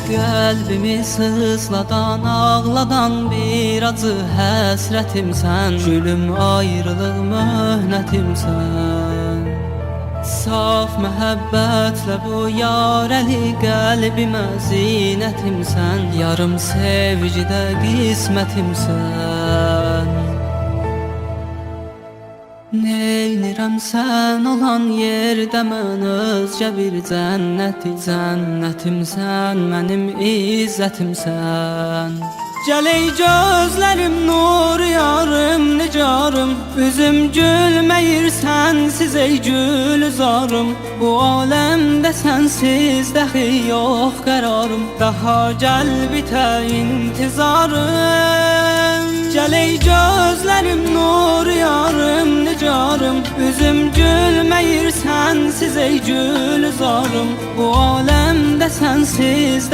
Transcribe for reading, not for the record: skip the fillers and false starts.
Qəlbimi sızladan, ağladan bir acı həsrətimsən. Gülüm, ayrılıq möhnətimsən. Saf məhəbbətlə bu yarəli qəlbimə zinətimsən. Yarım sevgidə qismətimsən. Neynirəm sən olan yerdə mən özgə bir cənnətimsən. Mənim izzətimsən. Gəl ey gözlərim, nur yarım, nicarım. Üzüm gülməyir sənsiz ey gülzarım. Bu aləmdə sənsiz dəxi yox qərarım. Daha gəl bitə intizarım. Gəl ey gözlərim, nur yarım, nicarım. Üzüm gülməyir sənsiz ey gülzarım. Bu aləmdə sənsiz